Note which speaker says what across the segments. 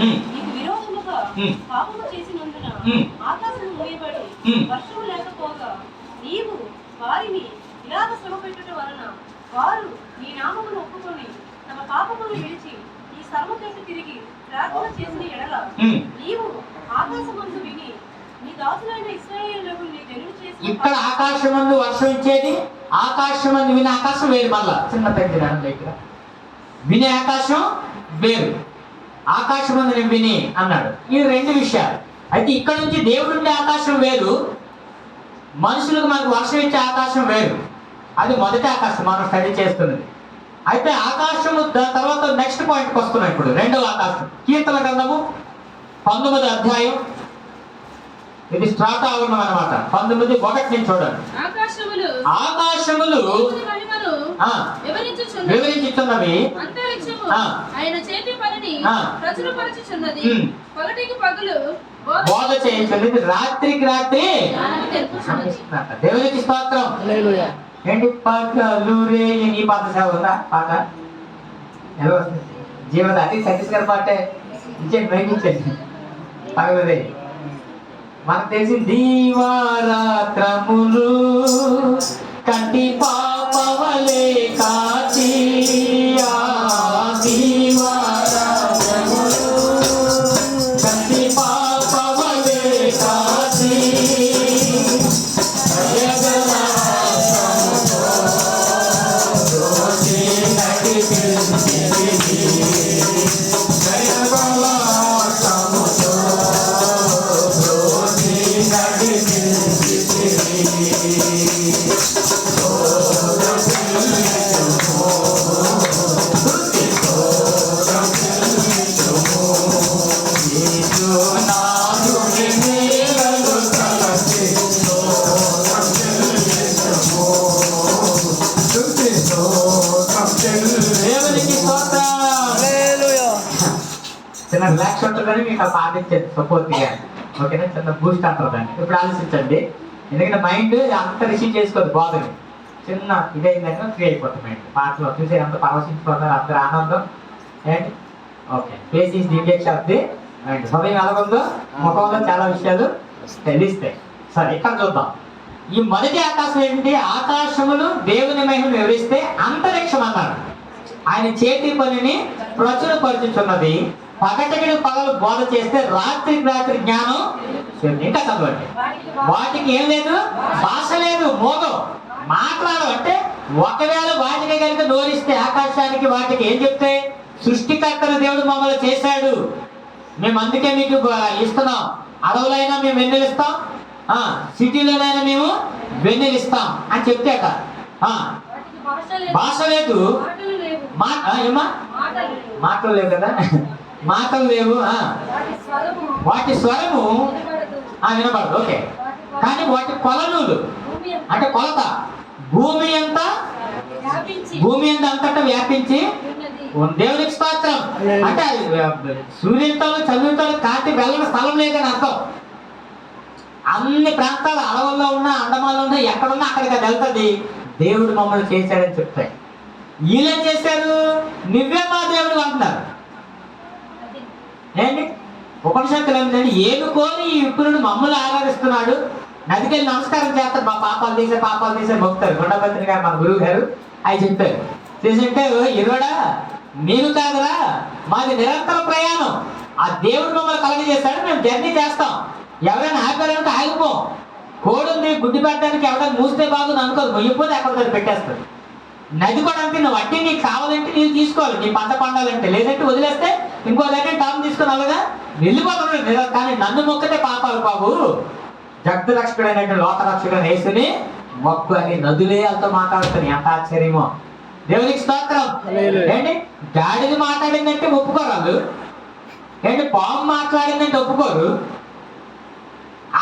Speaker 1: నీకు విరోధముగా పాపము చేసినందున ఆకాశము మూయబడి వర్షము లేకపోగా నీవు వారిని ఇలాగ శ్రమ పెట్టుట వలన వారు నీ నామమును ఒప్పుకొని తమ పాపమును విడిచి ఈ స్థలము కేసి తిరిగి ప్రార్థన చేసిన ఎడల నీవు ఆకాశమందు విని నీ దాసులైన ఇశ్రాయేలులకు నీ తెలుగు చేసి.
Speaker 2: ఇక్కడ ఆకాశమందు వర్షం ఇచ్చేది, ఆకాశమందు వినే ఆకాశం వేరు. మళ్ళా చిన్న తగ్గిన దగ్గర వినే ఆకాశం వేరు, ఆకాశమందు నేను విని అన్నాడు. ఈ రెండు విషయాలు. అయితే ఇక్కడ నుంచి దేవుడు ఉండే ఆకాశం వేరు, మనుషులకు మనకు వర్షం ఇచ్చే ఆకాశం వేరు. అది మొదటి ఆకాశం మనం స్టడీ చేస్తున్నది. అయితే ఆకాశము తర్వాత నెక్స్ట్ పాయింట్కి వస్తున్నాం. ఇప్పుడు రెండవ ఆకాశం కీర్తన గ్రంథము 19వ అధ్యాయం. ఇది స్టార్ట్ ఆవరణం అనమాట. 19:1 నుంచి చూడండి. ఆకాశములు వివరించుచున్నవి,
Speaker 3: ఆయన చేతి పనిని ప్రచురపరచుచున్నది, పగటికి పగలు
Speaker 2: బోధ చేయించున్నది, రాత్రికి రాత్రి దేవునికి స్తోత్రం. ఏంటి పగలు రే ఈ పాట సేవ ఉందా? పాట ఎలా వస్తుంది? జీవన అది సతీష్ గారి పాటే ఇచ్చేది, బయటించండి. పగలు రే మనకు తెలిసి దీవారాత్రములు కంటి పాపవలే కాచి, దీవారాత్రములు కంటి పాపవలే కాచి, చిన్న రిలాక్స్ ఉంటుందని మీకు పాటించండి సపోర్ట్గా. ఓకేనా? చిన్న బూస్ట్ అంటారు దాన్ని. ఇప్పుడు ఆలోచించండి, ఎందుకంటే మైండ్ అంత రిసీవ్ చేసుకోదు బాధని. చిన్న ఇదైందంటే ఫ్రీ అయిపోతుంది మైండ్. పాటలో చూసే అంత పరవశించిపోతారు, అందరు ఆనందం. ఏంటి okay face is the index of the mind. హృదయం ఎలాగుందో ముఖంలో చాలా విషయాలు తెలుస్తాయి. సరే, ఇక్కడ చూద్దాం. ఈ మొదటి ఆకాశం ఏంటి? ఆకాశములు దేవుని మహిమను వివరిస్తే అంతరిక్షం అన్నాడు. ఆయన చేతి పనిని ప్రచురపరుచుచున్నది, పగటికి పగలు బోధ చేస్తే రాత్రికి రాత్రి జ్ఞానం. ఇంకా చదవండి. వాటికి ఏం లేదు, భాష లేదు, మోగం, మాట్లాడు. అంటే ఒకవేళ వాటికి కనుక నోరిస్తే ఆకాశానికి వాటికి ఏం చెప్తాయి? సృష్టికర్తను దేవుడు మమ్మల్ని చేశాడు, మేము అందుకే మీకు ఇస్తున్నాం. అడవులైనా మేము వెన్నెలిస్తాం, సిటీలోనైనా మేము వెన్నెలిస్తాం అని చెప్తాక భాష లేదు, ఏమా మాటలు లేవు కదా, మాటలు లేవు, వాటి స్వరము వినబడదు. ఓకే, కానీ వాటి కొలనులు అంటే కొలత భూమి అంతా అంతటా వ్యాపించి దేవునికి స్తోత్రం. అంటే సూర్యునితో చంద్రునితో కాంతి వెళ్ళని స్థలం లేదని అర్థం. అన్ని ప్రాంతాలు అడవుల్లో ఉన్నా, అండమాల్లో ఉన్నా, ఎక్కడున్నా అక్కడికి అది వెళ్తుంది. దేవుడు మమ్మల్ని చేశాడని చెప్తాయి. వీళ్ళేం చేశారు? నువ్వే మా దేవుడు అంటున్నారు. ఏంటి ఉపనిషత్తులు ఏంటంటే ఏనుకోని ఈ విప్రుడు మమ్మల్ని ఆరాధిస్తున్నాడు, నదికెళ్ళి నమస్కారం చేస్తారు, మా పాపాలు తీసే మొక్కుతారు. కొండపత్రి గారు మన గురువు గారు అవి చెప్పారు. చేసింటే ఇరువడా నేను కాదురా, మాది నిరంతర ప్రయాణం. ఆ దేవుడు మమ్మల్ని కలగ చేస్తాడు, మేము జర్నీ చేస్తాం. ఎవరైనా ఆపారంటే ఆగిపో. కోడుంది గుడ్డి పెట్టడానికి ఎవరైనా మూస్తే బాగుంది అనుకోదు, మొయ్యిపోతే అక్కడ పెట్టేస్తుంది. నది కూడా అంతే, నువ్వు వడ్డీ నీకు కావాలంటే నీళ్ళు తీసుకోవాలి, నీ పంట పండాలంటే. లేదంటే వదిలేస్తే ఇంకో దగ్గర టామ్ తీసుకుని అలాగా వెళ్ళిపోతున్నాడు. కానీ నన్ను మొక్కతే పాపాలు బాబు, జగత్ రక్షకుడైనట్టు లోకరక్షకుడైన యేసుని మొక్కు అని నదులే అంతా మాట్లాడుతుంది. ఎంత ఆశ్చర్యమో! దేవునికి స్తోత్రం. ఏంటి గాడిది మాట్లాడిందంటే ఒప్పుకోరు వాళ్ళు. ఏంటి పాము మాట్లాడిందంటే ఒప్పుకోరు.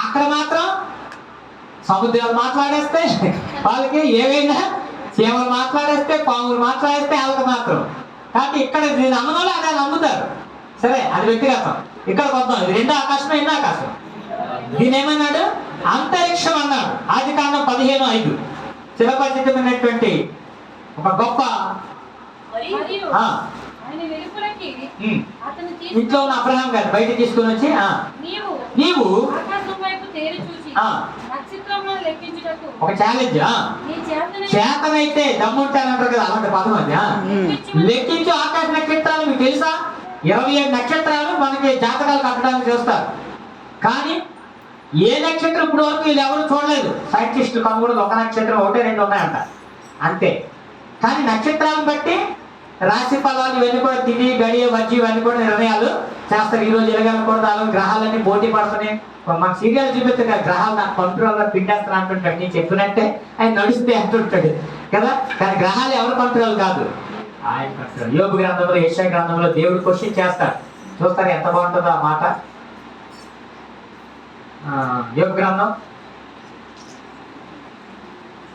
Speaker 2: అక్కడ మాత్రం సముద్రాలు మాట్లాడేస్తే వాళ్ళకి ఏవైనా, చీమలు మాట్లాడేస్తే, పాములు మాట్లాడేస్తే వాళ్ళకి మాత్రం. కాబట్టి ఇక్కడ నేను నమ్మనోళ్ళు అదే నమ్ముతారు. సరే, అది వ్యక్తిగతం. ఇక్కడికి వద్దాం. ఇది రెండో ఆకాశం, ఎన్నో ఆకాశం? దీని ఏమన్నాడు? అంతరిక్షం అన్నాడు. ఆదికాండం 15:5 చిరపరిచితమైనటువంటి ఒక గొప్ప
Speaker 3: ఆయన వెలుపలకి అతను
Speaker 2: ఇంట్లో ఉన్న అబ్రహాం గారు బయట తీసుకొని వచ్చి నీవు
Speaker 3: ఆకాశం వైపు తేరి చూసి నక్షత్రములను లెక్కించుటకు
Speaker 2: ఒక ఛాలెంజ్
Speaker 3: నీ
Speaker 2: చేతనైతే దమ్ముంటానంటారు కదా, అలాంటి పదం అది. లెక్కించు ఆకాశ నక్షత్రాలు. మీకు తెలుసా 27 నక్షత్రాలు మనకి జాతకాలు కట్టడానికి చూస్తారు, కానీ ఏ నక్షత్రం ఇప్పుడు వరకు వీళ్ళు ఎవరు చూడలేదు. సైంటిస్టులు కనుగొని ఒక నక్షత్రం 1-2 ఉన్నాయంట అంతే. కానీ నక్షత్రాలను బట్టి రాశి ఫలాలు ఇవన్నీ కూడా తిది గడియ వచ్చి ఇవన్నీ కూడా నిర్ణయాలు చేస్తారు. ఈ రోజు ఎలగలకూడదు, అలాగే గ్రహాలన్నీ పోటీ పడుతున్నాయి. మన సీరియల్ చూపిస్తుంది కదా, గ్రహాలు నాకు కంట్రోల్లో పిండేస్తాను అంటుంటాడు. నేను చెప్పినట్టే ఆయన నడుస్తే అంటుంటాడు కదా, కానీ గ్రహాలు ఎవరు కంట్రోల్ కాదు, ఆయన కంట్రోల్. యోబు గ్రంథంలో, యెషయా గ్రంథంలో దేవుడు క్వశ్చన్ చేస్తాడు. చూస్తారు ఎంత బాగుంటుందో ఆ మాట. యోబు గ్రంథం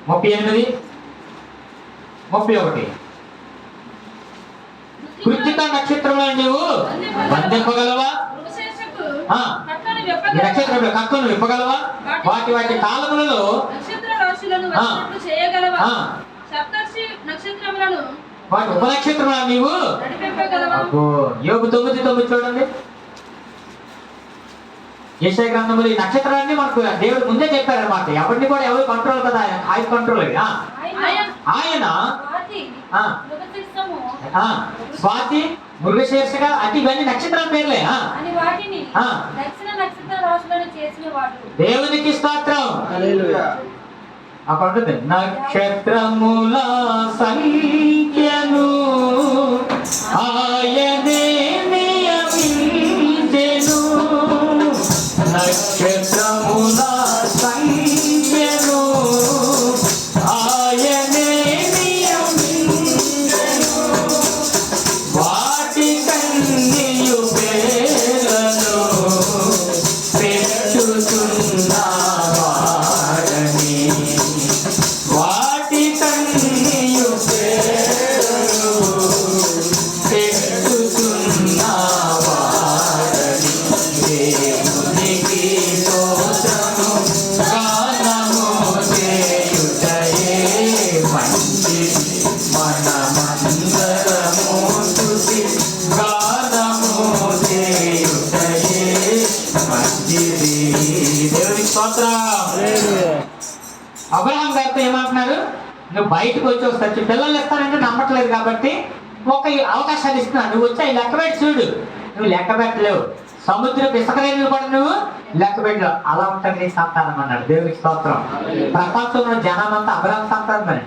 Speaker 2: 38-31. కృత్తిక నక్షత్రంలో నీవు బంధింపగలవా? నక్షత్రంలో కక్కను విప్పగలవా? వాటి వాటి కాలములలో వాటి ఉపనక్షత్రములను నీవు యోబు 9:9 చూడండి. యెషయా గ్రంథంలో ఈ నక్షత్రాన్ని మనకు దేవుడు ముందే చెప్పారనమాట. ఎవరిని కూడా ఎవరు కంట్రోల్ కదా, ఆయన కంట్రోల్. ఆయన స్వాతి, మృగశీర్షగా అంటే ఇవన్నీ నక్షత్రాల పేర్లే. దేవునికి స్తోత్రం. అక్కడ ఉంటుంది నక్షత్రముల సంఖ్యను ఆయనే నియమించెను. నక్షత్రముల సంఖ్యను ఆయనే నియమించెను. వాటి కన్నీయు పేర్లను పెట్టుచున్నవాడని. వాటి కన్నీయు పేర్లను పెట్టుచున్నవాడని. దేవునికి స్తోత్రము గానము చేయుటయే మంచిది. మనమందరము స్తుతి గానము చేయుటయే మంచిది. దేవునికి స్తోత్రం. అబ్రహాం గారితో ఏమంటున్నారు, నువ్వు బయటకు వచ్చి వస్తావు, పిల్లలు ఇస్తానంటే నమ్మట్లేదు కాబట్టి ఒక అవకాశాలు ఇస్తున్నాను, నువ్వు వచ్చి అవి లెక్క పెట్టి చూడు. నువ్వు లెక్క పెట్టలేవు, సముద్రపు ఇసుకరేణులు కూడా నువ్వు లెక్క పెట్టలేవు. అలా ఉంటుంది నీ సంతానం అన్నాడు. దేవునికి స్తోత్రం. ప్రపంచంలో జనం అంతా అబ్రహాం సంతానం అని.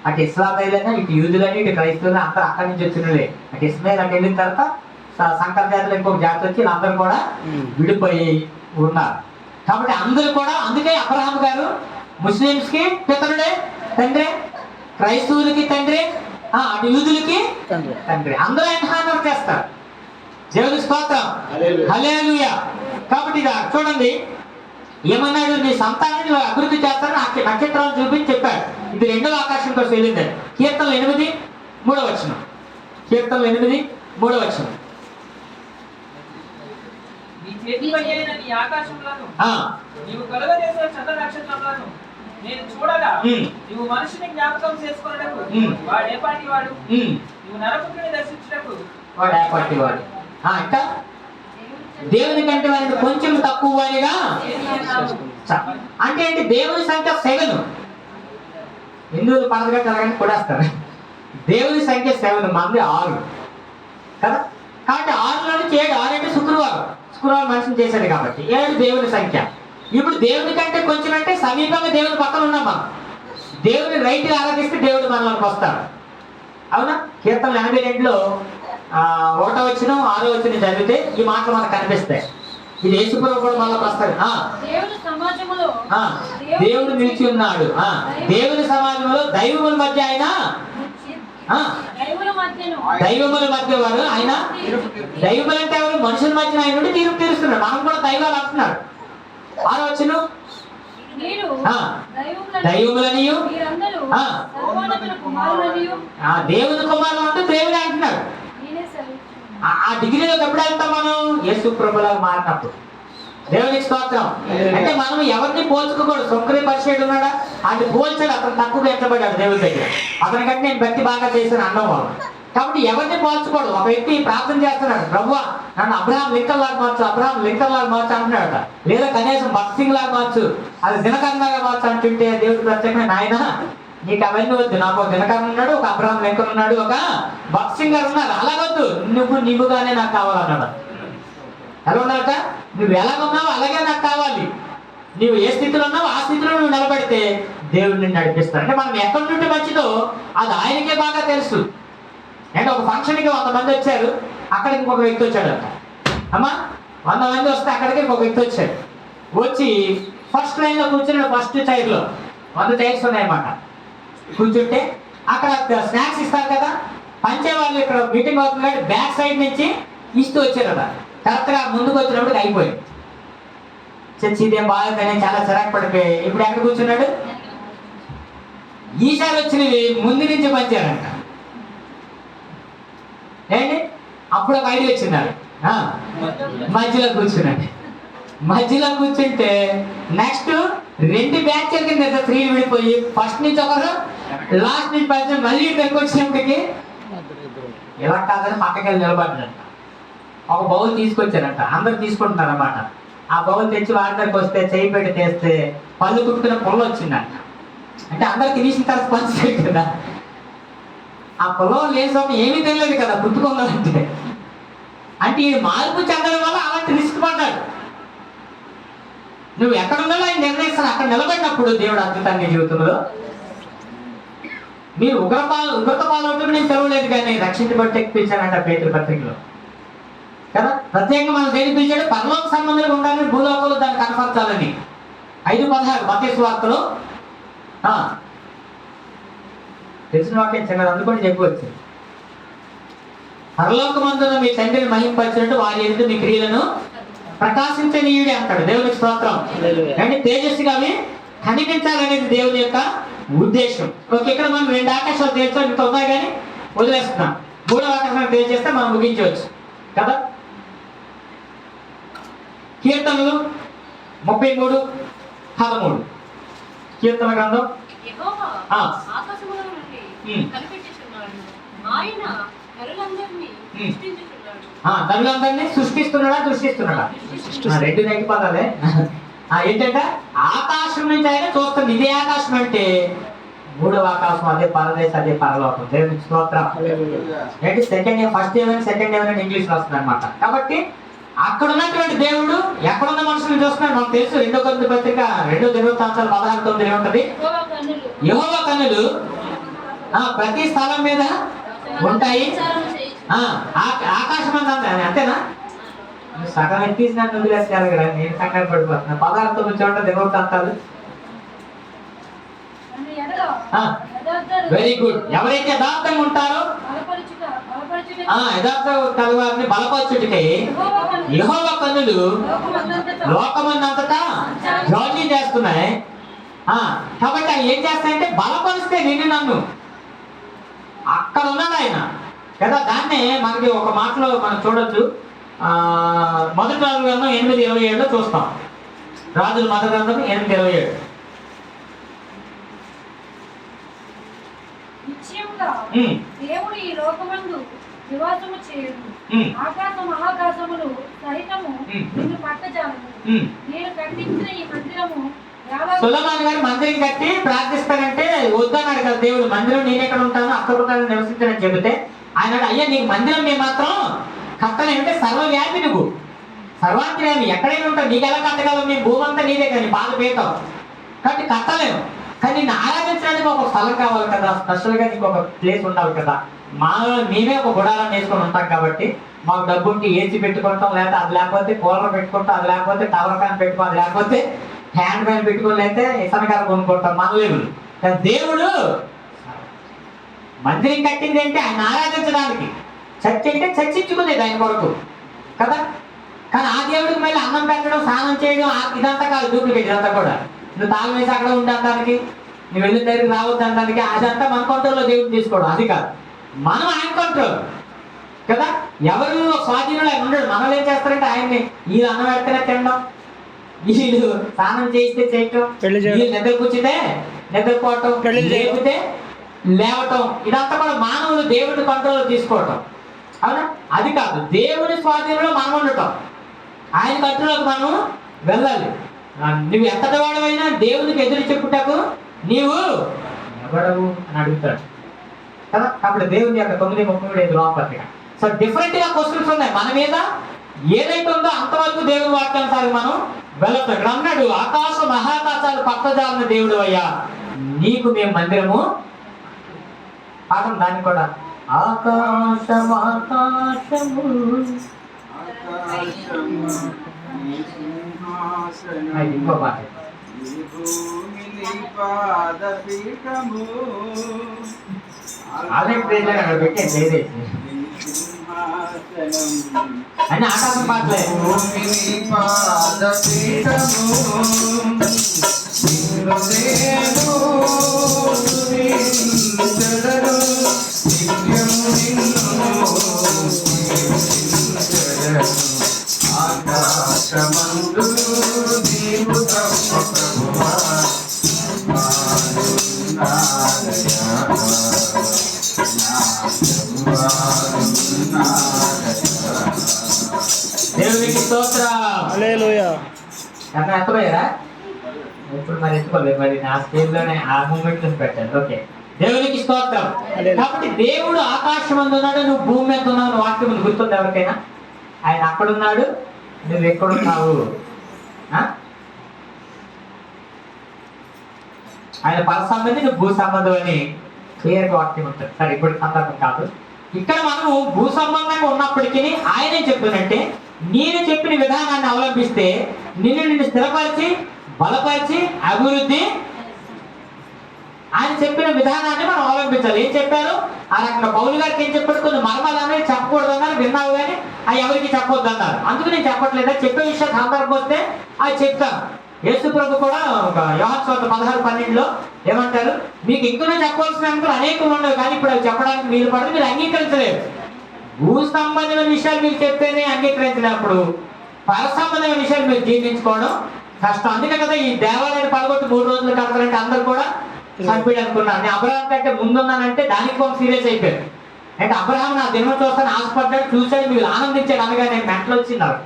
Speaker 2: అటు ఇస్లామైలైనా, ఇటు యూదులని, ఇటు క్రైస్తవులని అందరూ అక్కడి నుంచి వచ్చినలే. అటు ఇస్మాయిల్ అటు వెళ్ళిన తర్వాత సంకర జాతిలో ఇంకొక జాతి వచ్చి వీళ్ళందరూ కూడా విడిపోయి ఉన్నారు. కాబట్టి అందరూ కూడా, అందుకే అబ్రహాం గారు ముస్లిమ్స్ కి పితరుడే, తండ్రి, క్రైస్తవులకి తండ్రి, అటు యూదులకి తండ్రి. అందరూ ఆయన హానర్ చేస్తారు. దేవుని స్తోత్రం. హల్లెలూయా. కాబట్టి ఇక చూడండి ఏమన్నాడు, నీ సంతానాన్ని అభివృద్ధి చేస్తారని నక్షత్రాలు చూపించి చెప్పాడు. ఇది 2వ ఆకాశం కోసం వెళ్ళిందండి. కీర్తనలు 8:3. కీర్తనలు 8:3.
Speaker 4: నీ ఆకాశములను నీవు కలుగజేసే చంద్ర నక్షత్రములను నేను చూడగా నీవు మనిషిని జ్ఞాపకం చేసుకున్నటకు వాడేపాటి వాడు, నీవు నరపుత్రుని దర్శించుటకు
Speaker 2: వాడేపాటి వాడు. ఇంకా దేవుని కంటే వారికి కొంచెం తక్కువ వారిగా అంటే ఏంటి, దేవుని సంఖ్య 7. హిందువులు పండుగ కలగని కొడేస్తారు. దేవుని సంఖ్య 7, మంది 6 కదా. కాబట్టి 6లో నుంచి 7, 6 అంటే శుక్రవారం మనిషిని చేశాడు కాబట్టి 7 దేవుని సంఖ్య. ఇప్పుడు దేవుని కంటే కొంచెం అంటే సమీపంగా దేవుని పక్కన ఉన్నాం మనం. దేవుని రైట్గా ఆరాధిస్తే దేవుడు మనలోకి వస్తాడు. అవునా? కీర్తనలు 82లో 1వ వచనం 6వ వచనం చదివితే ఈ మాటలు మనకు కనిపిస్తాయి. ఇది యేసుప్రభు కూడా మళ్ళీ వస్తాడు. దేవుడు నిలిచి ఉన్నాడు. దేవుని సమాజంలో దైవముల మధ్య ఆయన, దైవముల మధ్య వాడు ఆయన. దైవములు అంటే ఎవరు? మనుషుల మధ్య ఆయన నుండి తీర్పు తీరుస్తున్నాడు. మనం కూడా దైవాలు అంటున్నాడు. 6వ వచనం దైవములనియు దేవుని కుమారులు అంటూ దేవుడు అంటున్నాడు. ఆ డిగ్రీలోకి ఎప్పుడు వెళ్తాం మనం? యేసు ప్రభులాగా మారినప్పుడు. దేవునికి స్తోత్రం. అంటే మనం ఎవరిని పోల్చుకోకూడదు. సొంకరి పరిచయం ఉన్నాడా, అది పోల్చాడు, అతను తక్కువగా ఎంచబడ్డాడు దేవుడి దగ్గర. అతనికంటే నేను భక్తి బాగా చేశాను అన్నం వాళ్ళు. కాబట్టి ఎవరిని పోల్చుకోడు. ఒక వ్యక్తి ప్రార్థన చేస్తున్నాడు, ప్రభువా నన్ను అబ్రహాం లింకన్ లాగా మార్చు, అబ్రహాం లింకన్ లాగా మార్చు అంటున్నాడట. లేదా కనీసం భక్త్ సింగ్ లాగా మార్చు, అది దినకరన్ లాగా మార్చు అంటుంటే దేవుడు ప్రత్యేకంగా నాయన నీకు అవన్నీ వద్దు, నాకు ఒక దినకరన్ ఉన్నాడు, ఒక అబ్రహాం లింకన్ ఉన్నాడు, ఒక భక్త్ సింగ్ గారు ఉన్నారు, అలాగొద్దు, నువ్వుగానే నాకు కావాలన్నాడు. ఎలా ఉన్నాక నువ్వు ఎలాగున్నావు అలాగే నాకు కావాలి. నువ్వు ఏ స్థితిలో ఉన్నావు ఆ స్థితిలో నువ్వు నిలబడితే దేవుడు నిన్ను నడిపిస్తాడు. అంటే మనం ఎక్కడి నుండి మంచిదో అది ఆయనకే బాగా తెలుసు. అంటే ఒక ఫంక్షన్కి 100 మంది వచ్చారు, అక్కడికి ఇంకొక వ్యక్తి వచ్చాడంట. అమ్మా 100 మంది వస్తే అక్కడికి ఇంకొక వ్యక్తి వచ్చాడు. వచ్చి ఫస్ట్ లైన్లో కూర్చున్నాడు, ఫస్ట్ చైర్లో 100 చైర్స్ ఉన్నాయన్నమాట. కూర్చుంటే అక్కడ స్నాక్స్ ఇస్తారు కదా, పంచే వాళ్ళు ఇక్కడ మీటింగ్ అవుతున్నాడు, బ్యాక్ సైడ్ నుంచి ఇస్తూ వచ్చారట. కరెక్ట్గా ముందుకు వచ్చినప్పుడు అయిపోయింది. చచ్చి ఇదేం బాగా చాలా చిరాకు పడిపోయి ఇప్పుడు ఎక్కడ కూర్చున్నాడు, ఈసారి వచ్చినవి ముందు నుంచి పంచారంట. ఏంటి అప్పుడు ఒక ఐడియా వచ్చింది, మధ్యలో కూర్చున్నాడు. మధ్యలో కూర్చుంటే నెక్స్ట్ 2 బ్యాచ్ల కింద 3 విడిపోయి ఫస్ట్ నుంచి ఒకరు లాస్ట్ నుంచి పంచారు. మళ్ళీ ఇక్కడికి వచ్చినప్పటికి ఇలా కాదని పక్కకి వెళ్ళి నిలబడ్డాడంట. ఒక బౌల్ తీసుకొచ్చారంట, అందరు తీసుకుంటున్నారు అన్నమాట. ఆ బౌల్ తెచ్చి వాడి దగ్గరికి వస్తే చేయి పెట్టి తెస్తే పళ్ళు కుట్టుకున్న పొల్ల వచ్చిందంట. అంటే అందరు తినేసిన తర్వాత పంచారు కదా, ఆ పొలం లేని సమయం ఏమీ తెలియదు కదా కుట్టుకున్నారంటే. అంటే ఈ మార్పు చెందడం వల్ల అలాంటి రిస్క్ పడ్డాడు. నువ్వు ఎక్కడున్నాలో ఆయన నిర్ణయిస్తాను, అక్కడ నిలబడినప్పుడు దేవుడు అద్భుతాన్ని జీవితంలో. మీరు ఉగ్రత పాలవుతుంది నేను తెలవలేదు, కానీ రక్షించబట్టి పిలిచానంట పేతురు పత్రికలో కదా. ప్రత్యేకంగా మనం దేని పిలిచాడు, పరలోక సంబంధాలు ఉండాలని, భూలోకంలో దాన్ని కనపరచాలని. 5:16 మత్తయి సువార్తలో తెలిసిన వాక్యం చిన్నది అందుకొని చెప్పవచ్చు. పరలోకమందున మీ తండ్రిని మహింపరిచినట్టు వారి ఎదుట మీ క్రియలను ప్రకాశించనీయుడి అంటాడు. దేవునికి స్తోత్రం. అంటే తేజస్సుగా అవి కనిపించాలనేది దేవుని యొక్క ఉద్దేశం. ఓకే, ఇక్కడ మనం 2 ఆకాశాలు తేల్చాం, ఇంకా ఉన్నాయి కానీ వదిలేస్తున్నాం. 3వ ఆకాశాన్ని తేల్చేస్తే మనం ముగించవచ్చు కదా. కీర్తనలు 33:13 కీర్తన గ్రంథం.
Speaker 1: యెహోవా ఆకాశముల నుండి కనిపెట్టుచున్నాడు, ఆయన నరులందరినీ సృష్టించుచున్నాడు.
Speaker 2: నరులందరినీ సృష్టిస్తున్నాడా? 2 నైటి పదాలే. ఏంటంటే ఆకాశం నుంచి ఆయన చూస్తుంది. ఇదే ఆకాశం అంటే 3వ ఆకాశం, అదే పరదేశం, అదే పరలోకం. దేవునికి స్తోత్రం. ఏంటి సెకండ్ ఫస్ట్ ఏమైనా సెకండ్ ఏమైనా ఇంగ్లీష్ వస్తుంది అనమాట. కాబట్టి అక్కడ ఉన్నటువంటి దేవుడు ఎక్కడున్న మనుషులను చూస్తున్నాడు మనకు తెలుసు. 2 కొరింథీ పత్రిక 2:16 ఏముంటది, యెహోవా కన్నులు ప్రతి స్థలం మీద ఉంటాయి, ఆకాశం అంతేనా. సగం ఎత్తేసి నన్ను వదిలేస్తారు కదా, నేను కంగారు పడిపోతున్నా. 16 చోట దినవృత్తాంతాలు. Very good. ఎవరైతే యథార్థంగా ఉంటారో యథార్థ కలవారిని బలపరచుటకై యెహోవా కన్నులు లోకమందంతటా జాలి చేస్తున్నాయి. కాబట్టి ఏం చేస్తాయంటే బలపరిస్తే నన్ను అక్కడ ఉన్నాడు ఆయన కదా. దాన్నే మనకి ఒక మాటలో మనం చూడొచ్చు. మొదటి రాజుల గ్రంథం 8:27 చూస్తాం. రాజుల మొదటి గ్రంథం 8:27.
Speaker 3: నిశ్చయముగా దేవుడు ఈ లోకమందు నివాసము చేయడు, ఆకాశ మహాకాశములు సహితము నిన్ను పట్టజాలము. నేను కట్టించిన ఈ మందిరము
Speaker 2: సొలొమోను గారు మందిరం కట్టి ప్రార్థిస్తానంటే వద్దన్నాడు కదా దేవుడు. మందిరం నేను ఎక్కడ ఉంటాను అక్కడ నివసించానని చెబితే ఆయన అయ్యా నీకు మందిరం మేము మాత్రం కట్టలేమంటే సర్వవ్యాపి, నువ్వు సర్వాంతర్యామి, ఎక్కడైనా ఉంటావు, నీకు ఎలా కట్టగలవు, నీ భూమి అంతా నీదే కానీ బాధ పేతావు కాబట్టి కట్టలేము. కానీ నిన్ను ఆరాధించడానికి ఒక స్థలం కావాలి కదా, స్పెషల్గా నీకు ఒక ప్లేస్ ఉండాలి కదా. మేమే ఒక గుడాలను వేసుకొని ఉంటాం కాబట్టి మాకు డబ్బు ఉంటే ఏసీ పెట్టుకుంటాం, లేకపోతే అది లేకపోతే కూలర్ పెట్టుకుంటాం, అది లేకపోతే టవర్ ఫ్యాన్ పెట్టుకో, అది లేకపోతే హ్యాండ్ ఫ్యాన్ పెట్టుకోని అయితే ఇసనకార కొనుక్కుంటాం మన లేవులు. కానీ దేవుడు మందిరం కట్టింది అంటే ఆయన ఆరాధించడానికి, చర్చ అంటే చర్చించుకునేది ఆయన కొరకు కదా. కానీ ఆ దేవుడికి మళ్ళీ అన్నం పెట్టడం, స్నానం చేయడం ఇదంతా కాదు, డూప్లికేట్ ఇదంతా కూడా. నువ్వు తాళం వేసి అక్కడ ఉండడానికి, నువ్వు వెళ్ళిన దగ్గరికి రావద్దు అనడానికి, అదంతా మన కంట్రోల్లో దేవుడు తీసుకోవడం, అది కాదు. మనం ఆయన కంట్రోల్ కదా. ఎవరు స్వాధీనంలో ఆయన ఉండడు. మనం ఏం చేస్తారంటే ఆయన్ని వీళ్ళు అన్నం పెడితేనే తినడం, వీళ్ళు స్నానం చేయిస్తే చేయటం, వీళ్ళు నిద్ర కూర్చితే నిద్రపోవటం, లేకపోతే లేవటం, ఇదంతా కూడా మానవులు దేవుని కంట్రోల్లో తీసుకోవటం. అవునా? అది కాదు, దేవుని స్వాధీనంలో మనం ఉండటం, ఆయన కంట్రోల్లోకి మనం వెళ్ళాలి. నువ్వు ఎంతటి వాడవైనా దేవునికి ఎదురు చెప్పుటకు నీవు ఎవడవు అని అడుగుతాడు కదా. అప్పుడు దేవుని యొక్క 9:33 లోపలిగా. సో డిఫరెంట్గా క్వశ్చన్స్ ఉన్నాయి మన మీద. ఏదైతే ఉందో అంతవరకు దేవుని వాక్యానుసారి మనం వెళ్ళొచ్చు. ఇక్కడ అన్నాడు, ఆకాశ మహాకాశాలు పట్టజాలిన దేవుడు అయ్యా, నీకు మేము మందిరము. పాఠం దాన్ని కూడా, ఆకాశము ఇంకో మాట, అదే ప్రేమ పెట్టేది లేదేసి అని ఆకాశం పాటలే.
Speaker 5: ఆకాశమందు నీవు తప్ప ప్రభువా
Speaker 2: దేవునికి స్తోత్రం.
Speaker 6: హల్లెలూయా.
Speaker 2: అక్కడ ఎత్తపోయారా? ఇప్పుడు మరి ఎత్తుకోలేదు, మరి నా స్టేజ్ లోనే ఆ మూమెంట్ పెట్టాను. ఓకే, దేవునికి స్తోత్రం. కాబట్టి దేవుడు ఆకాశం అందు ఉన్నాడు, నువ్వు భూమి మీద ఉన్నావు. వాక్యం గుర్తుంది ఎవరికైనా? ఆయన అక్కడున్నాడు, నువ్వు ఎక్కడున్నావు. ఆయన పర సంబంధి, నువ్వు భూ సంబంధం అని క్లియర్గా వాక్యం ఉంటుంది. సరే, ఇప్పుడు సందర్భం కాదు. ఇక్కడ మనము భూ సంబంధంగా ఉన్నప్పటికీ ఆయనే చెప్తున్నట్టే, నేను చెప్పిన విధానాన్ని అవలంబిస్తే నిన్ను స్థిరపరిచి బలపరిచి అభివృద్ధి. ఆయన చెప్పిన విధానాన్ని మనం అవలంబించాలి. ఏం చెప్పారు? ఆ రకంగా పౌలు గారికి ఏం చెప్పాడు? కొన్ని మర్మాలు అనేది చెప్పకూడదు అన్నారు, విన్నావు కానీ అవి ఎవరికి చెప్పొద్దు అన్నారు. అందుకు నేను చెప్పట్లేదా, చెప్పే విషయం సందర్భం వస్తే అది చెప్తాను. యేసు ప్రభు కూడా ఒక యోహాను సువార్త 16:12 ఏమంటారు? మీకు ఇంకా చెప్పవలసిన అంశాలు అనేకలు ఉండవు, కానీ ఇప్పుడు అవి చెప్పడానికి వీలు పడదు, మీరు అంగీకరించలేరు. భూ సంబంధమైన విషయాలు మీకు చెప్పేది అంగీకరించినప్పుడు పర సంబంధమైన విషయాలు మీరు జీర్ణించుకోవడం కష్టం. అందుకే కదా ఈ దేవాలయాన్ని పడగొట్టి 3 రోజులు కడతారంటే అందరు కూడా చంపేయడం అనుకున్నాను. నేను అబ్రహాం కంటే ముందున్నానంటే దానికి కొంచెం సీరియస్ అయిపోయారు. అంటే అబ్రహాం నా దినం చూస్తాను ఆశపడ్డాడు, చూశాడు, మీరు ఆనందించాడు అనగా నేను మెంటలు వచ్చిన్నారు.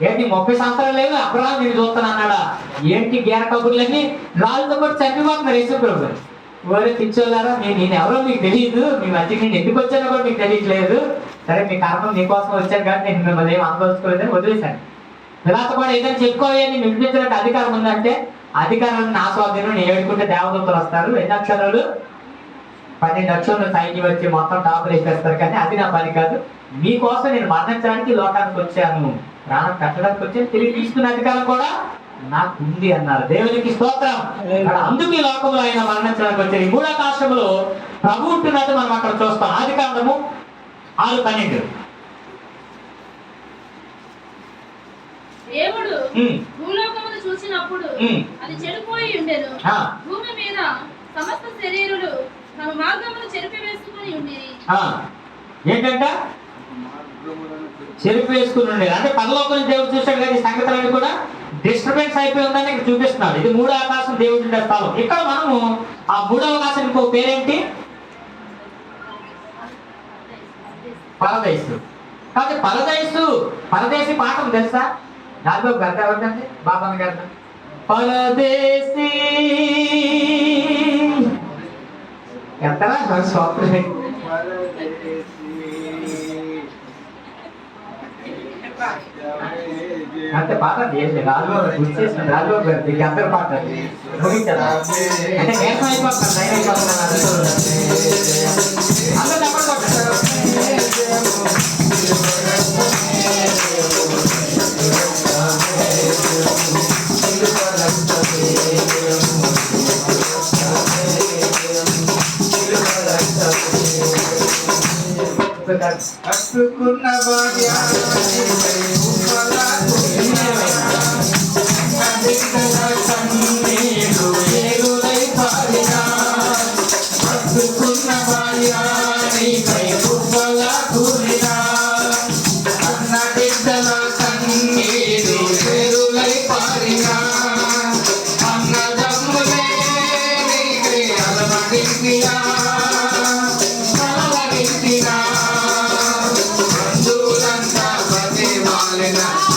Speaker 2: ఏంటి 30 సంవత్సరాలు లేదు అబ్రహాం నేను చూస్తాను అన్నాడా? ఏంటి గేర కబుర్లన్నీ రాళ్ళతో కూడా చనిపోతున్నారు యేసు ప్రభు. ఓరే పిచ్చోళ్ళారా, నేను ఎవరో మీకు తెలియదు, మీ మధ్యకి నేను ఎందుకు వచ్చానో కూడా మీకు తెలియట్లేదు. సరే, మీ కర్మ మీకోసం వచ్చాను కానీ నేను మిమ్మల్ని ఏం అనుకోవచ్చుకోలేదని వదిలేశాను. పిల్లలతో కూడా ఏదైనా చెప్పుకోవాలి, వినిపించినట్టు అధికారం ఉందంటే అధికారాన్ని నా స్వాధీనం, నేను ఏడుకుంటే దేవదూతలు వస్తారు. 2 అక్షరాలు 12 అక్షరాలు పైకి వచ్చి మొత్తం టాపులు ఎక్కేస్తారు. కానీ అది నా పని కాదు. మీకోసం నేను మరణించడానికి లోకానికి వచ్చాను, ప్రాణం కట్టడానికి వచ్చాను, తిరిగి తీసుకునే అధికారం కూడా నాకు ఉంది అన్నారు. దేవునికి స్తోత్రం. అందుకు ఈ లోకంలో ఆయన మరణించడానికి వచ్చారు. ఈ 3వ ఆకాశంలో ప్రభు ఉంటున్నట్టు మనం అక్కడ చూస్తాం. ఆదికాండము 6:12.
Speaker 3: దేవుడు భూలోకమును చూసినప్పుడు అది చెడిపోయి ఉండెను. భూమి మీద సమస్త శరీరులు తమ మార్గమును చెరిపివేసుకుని ఉండేది.
Speaker 2: ఏంటంట? చెరిపివేసుకుని ఉండేది. అంటే పరలోకం దేవుడు చూశాడు కానీ ఈ సంగతులన్నీ కూడా డిస్టర్బెన్స్ అయిపోయి ఉందని ఇక్కడ చూపిస్తున్నాడు. ఇది 3వ ఆకాశం, దేవుడు ఉండే స్థలం. ఇక్కడ మనము ఆ 3వ ఆకాశం ఇంకో పేరేంటి? పరదేశు. కాబట్టి పరదేశి పాఠం తెలుసా? రాజబాబు గారు ఎవరిదండి? బాబాన్ గారు. పరదేశీ ఎంతరా స్వప్న అంటే పాట రాజబాబు గుర్తు చేసిన రాజబాబు గారు మీకు అందరు పాట ముగించారా? అంటే నేసం అయిపోతున్నాను, నైన్ అయిపోతున్నాను. అందరూ చెప్పండి.
Speaker 5: అట్టుకున్న భార్య ఆయన